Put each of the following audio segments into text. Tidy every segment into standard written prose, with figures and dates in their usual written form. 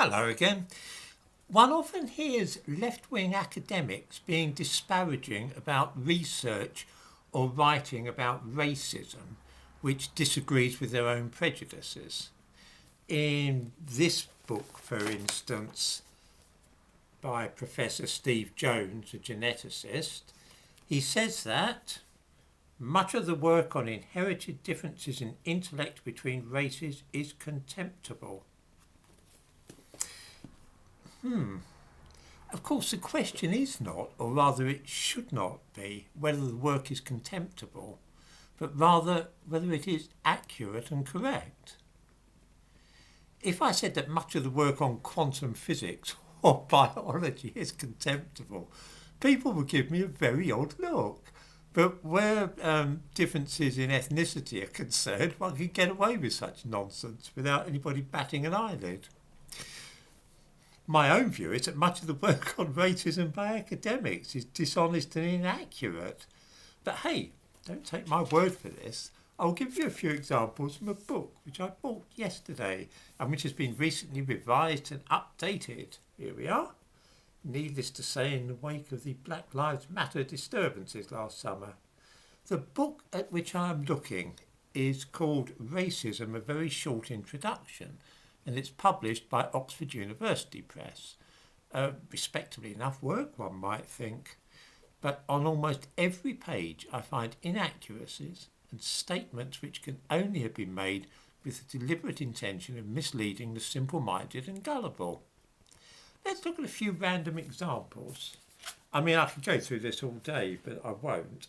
Hello again. One often hears left-wing academics being disparaging about research or writing about racism which disagrees with their own prejudices. In this book, for instance, by Professor Steve Jones, a geneticist, he says that much of the work on inherited differences in intellect between races is contemptible. Of course, the question is not, or rather it should not be, whether the work is contemptible, but rather whether it is accurate and correct. If I said that much of the work on quantum physics or biology is contemptible, people would give me a very odd look. But where differences in ethnicity are concerned, one can get away with such nonsense without anybody batting an eyelid. My own view is that much of the work on racism by academics is dishonest and inaccurate. But hey, don't take my word for this. I'll give you a few examples from a book which I bought yesterday and which has been recently revised and updated. Here we are. Needless to say, in the wake of the Black Lives Matter disturbances last summer. The book at which I am looking is called Racism, A Very Short Introduction, and it's published by Oxford University Press. Respectably enough work, one might think. But on almost every page I find inaccuracies and statements which can only have been made with the deliberate intention of misleading the simple-minded and gullible. Let's look at a few random examples. I mean, I could go through this all day, but I won't.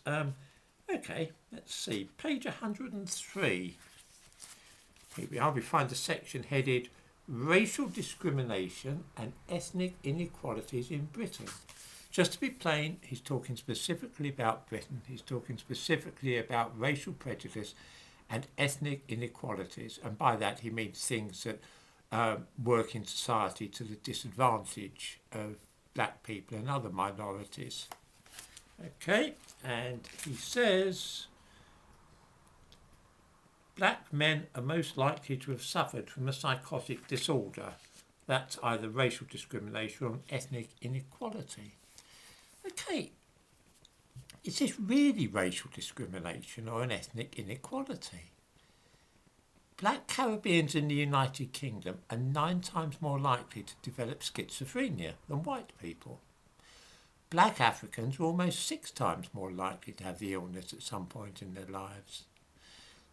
Okay, let's see. Page 103. Here we are. We find a section headed Racial Discrimination and Ethnic Inequalities in Britain. Just to be plain, he's talking specifically about Britain. He's talking specifically about racial prejudice and ethnic inequalities. And by that, he means things that work in society to the disadvantage of black people and other minorities. Okay, and he says black men are most likely to have suffered from a psychotic disorder. That's either racial discrimination or ethnic inequality. Okay, is this really racial discrimination or an ethnic inequality? Black Caribbeans in the United Kingdom are 9 times more likely to develop schizophrenia than white people. Black Africans are almost 6 times more likely to have the illness at some point in their lives.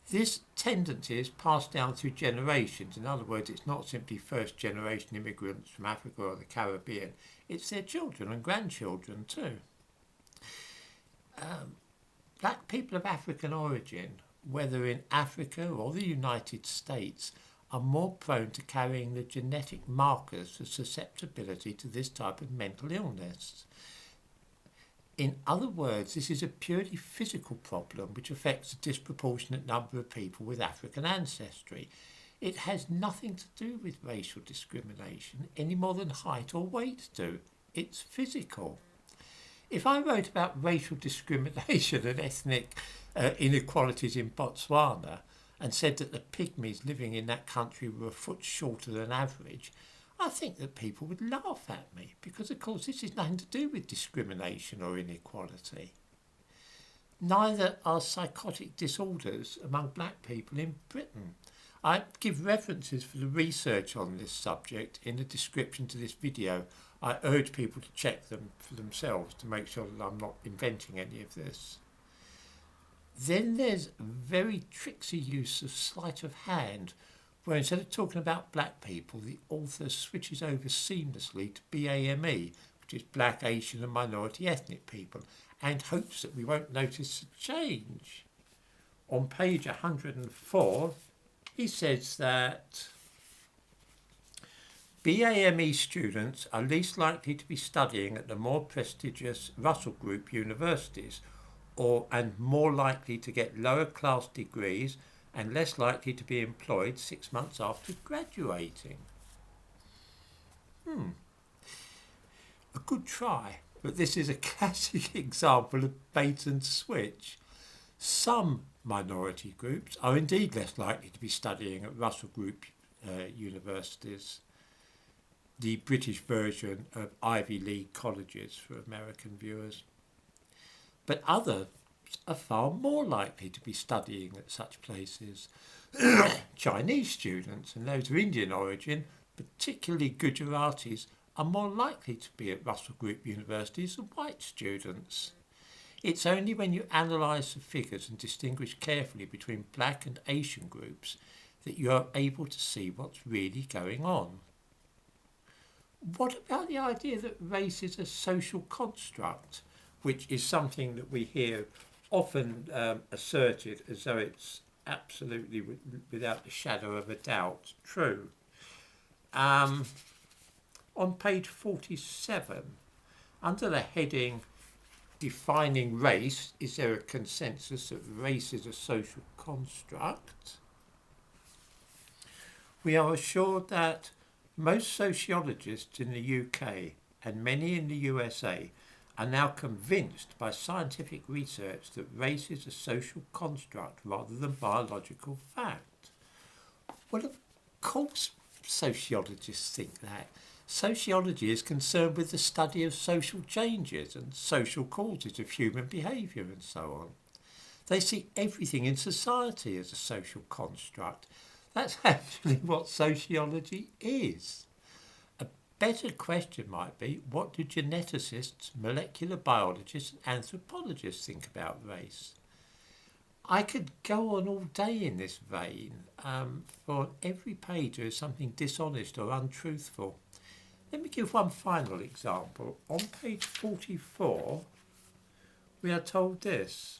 This tendency is passed down through generations. In other words, it's not simply first-generation immigrants from Africa or the Caribbean. It's their children and grandchildren too. Black people of African origin, whether in Africa or the United States, are more prone to carrying the genetic markers for susceptibility to this type of mental illness. In other words, this is a purely physical problem which affects a disproportionate number of people with African ancestry. It has nothing to do with racial discrimination any more than height or weight do. It's physical. If I wrote about racial discrimination and ethnic inequalities in Botswana and said that the pygmies living in that country were a foot shorter than average, I think that people would laugh at me because, of course, this is nothing to do with discrimination or inequality. Neither are psychotic disorders among black people in Britain. I give references for the research on this subject in the description to this video. I urge people to check them for themselves to make sure that I'm not inventing any of this. Then there's very tricksy use of sleight of hand, where instead of talking about black people, the author switches over seamlessly to BAME, which is black, Asian and minority ethnic people, and hopes that we won't notice a change. On page 104, he says that BAME students are least likely to be studying at the more prestigious Russell Group universities, and more likely to get lower class degrees and less likely to be employed 6 months after graduating. A good try, but this is a classic example of bait and switch. Some minority groups are indeed less likely to be studying at Russell Group universities. the British version of Ivy League colleges for American viewers. But others are far more likely to be studying at such places. Chinese students and those of Indian origin, particularly Gujaratis, are more likely to be at Russell Group universities than white students. It's only when you analyse the figures and distinguish carefully between black and Asian groups that you are able to see what's really going on. What about the idea that race is a social construct, which is something that we hear often asserted as though it's absolutely, without the shadow of a doubt, true? On page 47, under the heading Defining Race, is there a consensus that race is a social construct? We are assured that most sociologists in the UK and many in the USA are now convinced by scientific research that race is a social construct rather than biological fact. Well, of course sociologists think that. Sociology is concerned with the study of social changes and social causes of human behaviour and so on. They see everything in society as a social construct. That's actually what sociology is. A better question might be, what do geneticists, molecular biologists and anthropologists think about race? I could go on all day in this vein. For every page there is something dishonest or untruthful. Let me give one final example. On page 44, we are told this.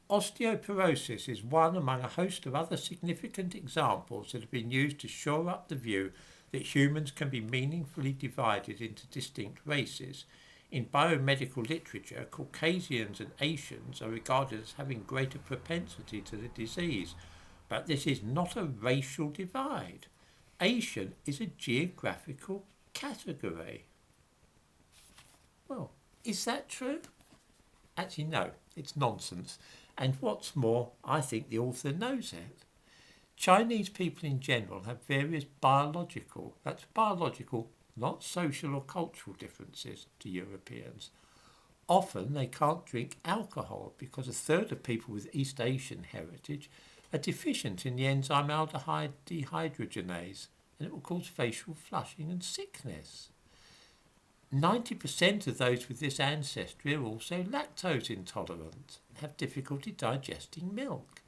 Osteoporosis is one among a host of other significant examples that have been used to shore up the view that humans can be meaningfully divided into distinct races. In biomedical literature, Caucasians and Asians are regarded as having greater propensity to the disease, but this is not a racial divide. Asian is a geographical category. Well, is that true? Actually, no, it's nonsense. And what's more, I think the author knows it. Chinese people in general have various biological, that's biological, not social or cultural differences to Europeans. Often they can't drink alcohol because a third of people with East Asian heritage are deficient in the enzyme aldehyde dehydrogenase, and it will cause facial flushing and sickness. 90% of those with this ancestry are also lactose intolerant and have difficulty digesting milk.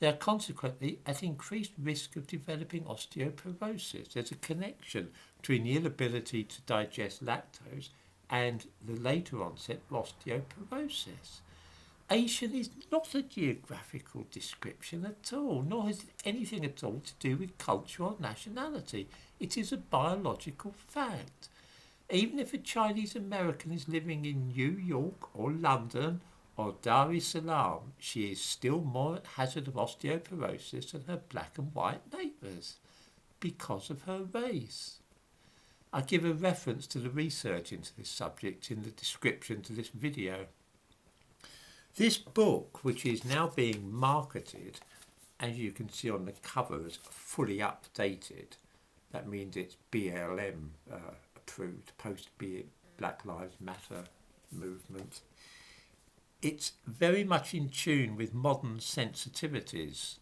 They are consequently at increased risk of developing osteoporosis. There's a connection between the inability to digest lactose and the later onset osteoporosis. Asian is not a geographical description at all, nor has it anything at all to do with culture or nationality. It is a biological fact. Even if a Chinese American is living in New York or London or Dar es Salaam, she is still more at hazard of osteoporosis than her black and white neighbours because of her race. I give a reference to the research into this subject in the description to this video. This book, which is now being marketed, as you can see on the cover, as fully updated. That means it's BLM approved, post-Black Lives Matter movement. It's very much in tune with modern sensitivities,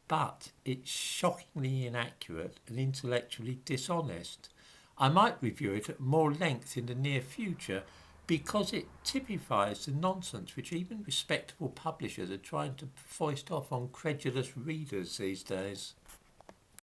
but it's shockingly inaccurate and intellectually dishonest. I might review it at more length in the near future because it typifies the nonsense which even respectable publishers are trying to foist off on credulous readers these days.